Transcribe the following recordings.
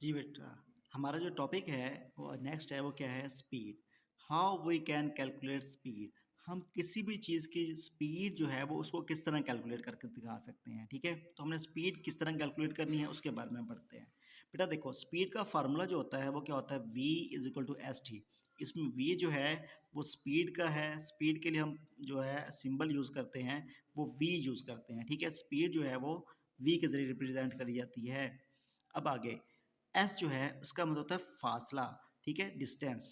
जी बेटा, हमारा जो टॉपिक है वो नेक्स्ट है, वो क्या है? Speed. How we can calculate speed. हम किसी भी चीज़ की स्पीड जो है वो उसको किस तरह कैलकुलेट करके दिखा सकते हैं, ठीक है? तो हमने स्पीड किस तरह कैलकुलेट करनी है उसके बारे में पढ़ते हैं। बेटा देखो, स्पीड का फार्मूला जो होता है वो क्या होता है? v is equal to s t. इसमें v जो है वो स्पीड का है। स्पीड के लिए हम जो है सिंबल यूज़ करते हैं वो v यूज़ करते हैं, ठीक है? स्पीड जो है वो v के ज़रिए रिप्रेजेंट करी जाती है। अब आगे एस जो है उसका मतलब होता है फासला, ठीक है, डिस्टेंस,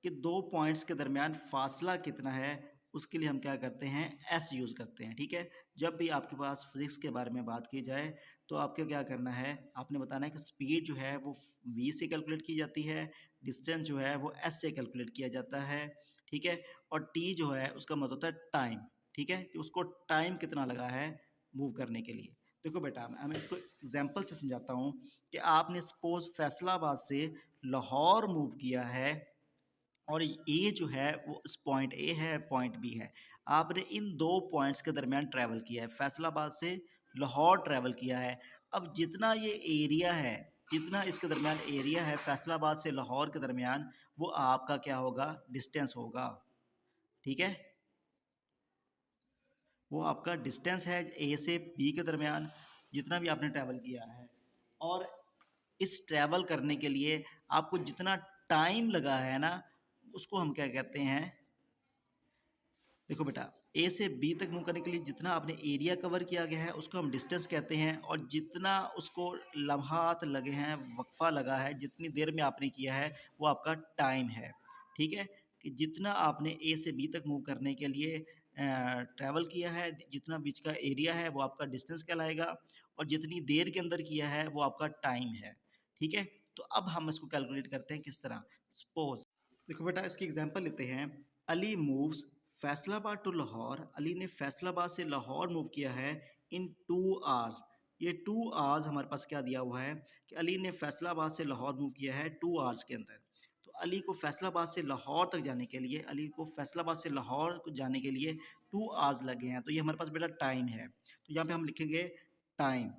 कि दो पॉइंट्स के दरमियान फासला कितना है उसके लिए हम क्या करते हैं? एस यूज़ करते हैं, ठीक है? जब भी आपके पास फिजिक्स के बारे में बात की जाए तो आपको क्या करना है? आपने बताना है कि स्पीड जो है वो वी से कैलकुलेट की जाती है, डिस्टेंस जो है वो एस से कैलकुलेट किया जाता है, ठीक है? और टी जो है उसका मतलब होता है टाइम, ठीक है, कि उसको टाइम कितना लगा है मूव करने के लिए। देखो बेटा, मैं इसको एग्जाम्पल से समझाता हूँ कि आपने सपोज फैसलाबाद से लाहौर मूव किया है और ये जो है वो इस पॉइंट ए है, पॉइंट बी है। आपने इन दो पॉइंट्स के दरमियान ट्रैवल किया है, फैसलाबाद से लाहौर ट्रैवल किया है। अब जितना ये एरिया है, जितना इसके दरमियान एरिया है फैसलाबाद से लाहौर के दरमियान, वो आपका क्या होगा? डिस्टेंस होगा, ठीक है? वो आपका डिस्टेंस है ए से बी के दरमियान, जितना भी आपने ट्रैवल किया है। और इस ट्रैवल करने के लिए आपको जितना टाइम लगा है ना, उसको हम क्या कहते हैं? देखो बेटा, ए से बी तक मूव करने के लिए जितना आपने एरिया कवर किया गया है उसको हम डिस्टेंस कहते हैं, और जितना उसको लम्हात लगे हैं, वक्फा लगा है, जितनी देर में आपने किया है वो आपका टाइम है, ठीक है? कि जितना आपने ए से बी तक मूव करने के लिए ट्रैवल किया है, जितना बीच का एरिया है वो आपका डिस्टेंस कहलाएगा, और जितनी देर के अंदर किया है वो आपका टाइम है, ठीक है? तो अब हम इसको कैलकुलेट करते हैं किस तरह। सपोज देखो बेटा, इसकी एग्जांपल लेते हैं। Ali moves Faisalabad to Lahore. अली ने फैसलाबाद से लाहौर मूव किया है इन 2 आवर्स। ये 2 आवर्स हमारे पास क्या दिया हुआ है कि अली ने फैसलाबाद से लाहौर मूव किया है 2 आवर्स के अंदर। तो अली को फैसलाबाद से लाहौर तक जाने के लिए, अली को फैसलाबाद से लाहौर को जाने के लिए 2 आवर्स लगे हैं। तो ये हमारे पास बेटा टाइम है। तो यहाँ पे हम लिखेंगे टाइम।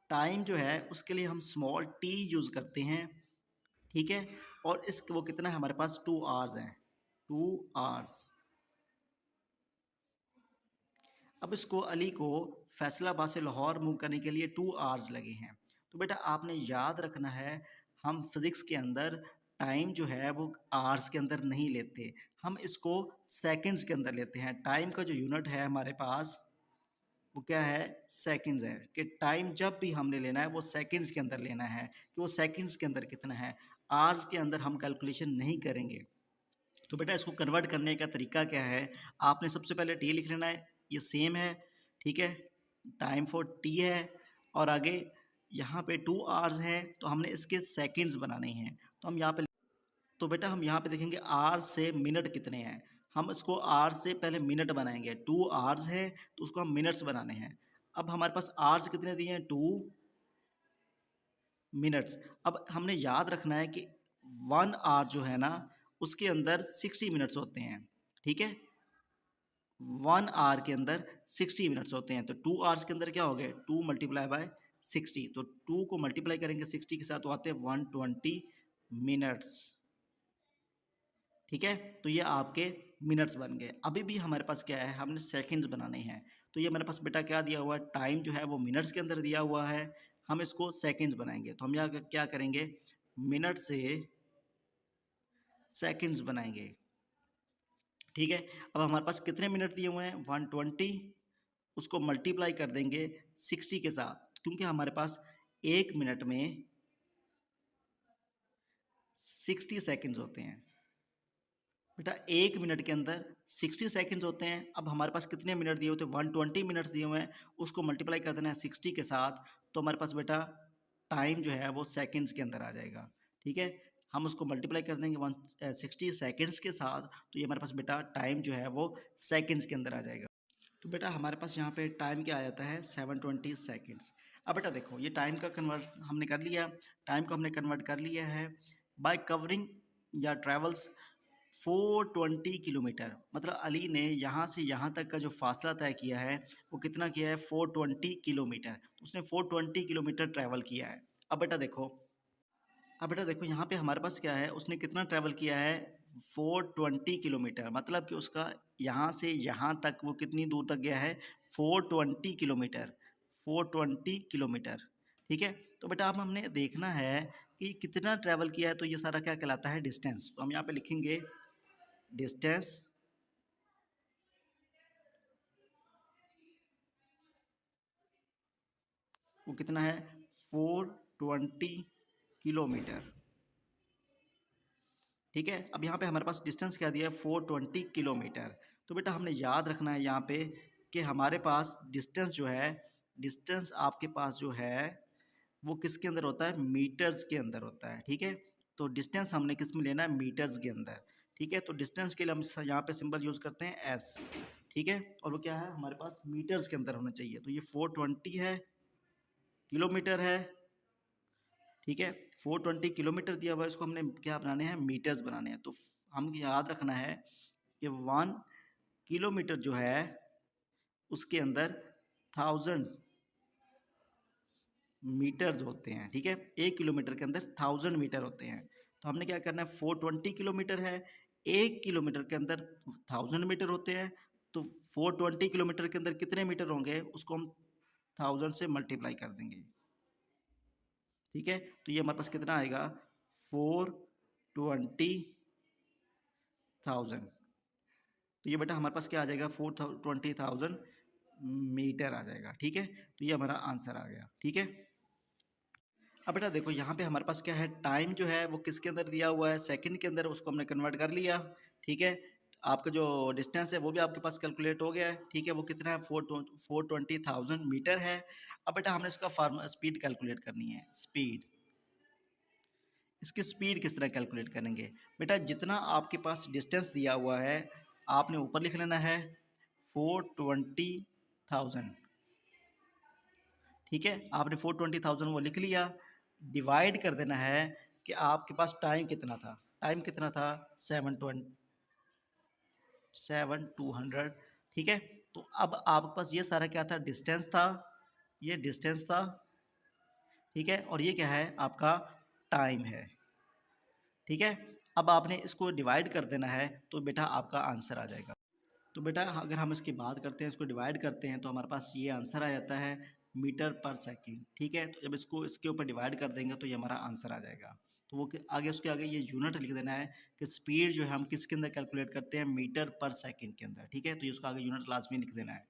टाइम जो है उसके लिए हम स्मॉल टी यूज़ करते हैं, ठीक है? और इस वो कितना है हमारे पास? 2 आवर्स हैं, 2 आवर्स। अब इसको अली को फैसलाबाद से लाहौर मूव करने के लिए 2 आवर्स लगे हैं। तो बेटा आपने याद रखना है, हम फिज़िक्स के अंदर टाइम जो है वो आवर्स के अंदर नहीं लेते, हम इसको सेकंड्स के अंदर लेते हैं। टाइम का जो यूनिट है हमारे पास वो क्या है? सेकंड्स है। कि टाइम जब भी हमने लेना है वो सेकंड्स के अंदर लेना है, कि वो सेकंड्स के अंदर कितना है। आवर्स के अंदर हम कैलकुलेशन नहीं करेंगे। तो बेटा इसको कन्वर्ट करने का तरीका क्या है? आपने सबसे पहले टी लिख लेना है, ये सेम है, ठीक है? टाइम फॉर टी है, और आगे यहाँ पे 2 आवर्स है तो हमने इसके सेकंड्स बनाने हैं। तो हम यहाँ पे, तो बेटा हम यहाँ पे देखेंगे आर से मिनट कितने हैं। हम इसको आर से पहले मिनट बनाएंगे। 2 आवर्स है तो उसको हम मिनट्स बनाने हैं। अब हमारे पास आवर्स कितने दिए हैं? 2 मिनट्स। अब हमने याद रखना है कि 1 आवर जो है ना उसके अंदर 60 मिनट्स होते हैं, ठीक है? 1 आवर के अंदर 60 मिनट्स होते हैं। तो 2 आवर्स के अंदर क्या हो गए? 2 × 60। तो 2 को मल्टीप्लाई करेंगे 60 के साथ तो आते हैं 120 मिनट्स, ठीक है? तो ये आपके मिनट्स बन गए। अभी भी हमारे पास क्या है? हमने सेकंड्स बनाने हैं। तो ये हमारे पास बेटा क्या दिया हुआ है? टाइम जो है वो मिनट्स के अंदर दिया हुआ है, हम इसको सेकंड्स बनाएंगे। तो हम यहाँ क्या करेंगे? मिनट से सेकंड्स बनाएंगे, ठीक है? अब हमारे पास कितने मिनट दिए हुए हैं? 120। उसको मल्टीप्लाई कर देंगे 60 के साथ, क्योंकि हमारे पास 1 मिनट में 60 सेकंड्स होते हैं। बेटा 1 मिनट के अंदर 60 सेकंड्स होते हैं। अब हमारे पास कितने मिनट दिए होते हैं? 120 मिनट्स दिए हुए हैं। उसको मल्टीप्लाई कर देना है 60 के साथ, तो हमारे पास बेटा टाइम जो है वो सेकंड्स के अंदर आ जाएगा, ठीक है? हम उसको मल्टीप्लाई कर देंगे 160 सेकंड्स के साथ, तो ये हमारे पास बेटा टाइम जो है वो सेकंड्स के अंदर आ जाएगा। तो बेटा हमारे पास यहाँ पे टाइम क्या आ जाता है? 720 सेकेंड्स। अब बेटा देखो, ये टाइम का कन्वर्ट हमने कर लिया, टाइम को हमने कन्वर्ट कर लिया है बाय कवरिंग या ट्रेवल्स 420 किलोमीटर। मतलब अली ने यहाँ से यहाँ तक का जो फासला तय किया है वो कितना किया है? 420 किलोमीटर। तो उसने 420 किलोमीटर ट्रैवल किया है। अब बेटा देखो यहाँ पे हमारे पास क्या है, उसने कितना ट्रैवल किया है, 420 किलोमीटर। मतलब कि उसका यहाँ से यहाँ तक वो कितनी दूर तक गया है, 420 किलोमीटर, 420 किलोमीटर। ठीक है, तो बेटा अब हमने देखना है कि कितना ट्रैवल किया है, तो ये सारा क्या कहलाता है, डिस्टेंस। तो हम यहाँ पे लिखेंगे डिस्टेंस, वो कितना है, 420 किलोमीटर। ठीक है, अब यहाँ पे हमारे पास डिस्टेंस क्या दिया है, 420 किलोमीटर। तो बेटा हमने याद रखना है यहाँ पे कि हमारे पास डिस्टेंस जो है, डिस्टेंस आपके पास जो है वो किसके अंदर होता है, मीटर्स के अंदर होता है। ठीक है, तो डिस्टेंस हमने किस में लेना है, मीटर्स के अंदर। ठीक है, तो डिस्टेंस के लिए हम यहाँ पे सिंबल यूज़ करते हैं एस। ठीक है, और वो क्या है, हमारे पास मीटर्स के अंदर होना चाहिए। तो ये 420 है, किलोमीटर है। ठीक है, 420 किलोमीटर दिया हुआ है, इसको हमने क्या बनाने हैं, मीटर्स बनाने हैं। तो हम याद रखना है कि 1 किलोमीटर जो है उसके अंदर 1000 मीटर्स होते हैं। ठीक है, 1 किलोमीटर के अंदर 1000 मीटर होते हैं। तो हमने क्या करना है, 420 किलोमीटर है, 1 किलोमीटर के अंदर 1000 मीटर होते हैं। तो 420 किलोमीटर के अंदर कितने मीटर होंगे, उसको हम 1000 से मल्टीप्लाई कर देंगे। ठीक है, तो ये हमारे पास कितना आएगा, 420,000। तो ये बेटा हमारे पास क्या आ जाएगा, 420,000 मीटर आ जाएगा। ठीक है, तो ये हमारा आंसर आ गया। ठीक है, अब बेटा देखो यहाँ पे हमारे पास क्या है, टाइम जो है वो किसके अंदर दिया हुआ है, सेकंड के अंदर, उसको हमने कन्वर्ट कर लिया। ठीक है, आपका जो डिस्टेंस है वो भी आपके पास कैलकुलेट हो गया है। ठीक है, वो कितना है, 420,000 मीटर है। अब बेटा हमने इसका फार्मूला स्पीड कैलकुलेट करनी है, स्पीड। इसकी स्पीड किस तरह कैलकुलेट करेंगे, बेटा जितना आपके पास डिस्टेंस दिया हुआ है आपने ऊपर लिख लेना है 420,000। ठीक है, आपने 420,000 वो लिख लिया, डिवाइड कर देना है कि आपके पास टाइम कितना था, टाइम कितना था, 7,200। ठीक है, तो अब आपके पास ये सारा क्या था, डिस्टेंस था, ये डिस्टेंस था। ठीक है, और ये क्या है, आपका टाइम है। ठीक है, अब आपने इसको डिवाइड कर देना है, तो बेटा आपका आंसर आ जाएगा। तो बेटा अगर हम इसकी बात करते हैं, इसको डिवाइड करते हैं, तो हमारे पास ये आंसर आ जाता है मीटर पर सेकंड। ठीक है, तो जब इसको इसके ऊपर डिवाइड कर देंगे तो ये हमारा आंसर आ जाएगा। तो वो आगे उसके आगे ये यूनिट लिख देना है कि स्पीड जो है हम किसके अंदर कैलकुलेट करते हैं, मीटर पर सेकंड के अंदर। ठीक है, तो ये उसका आगे यूनिट लास्ट में लिख देना है।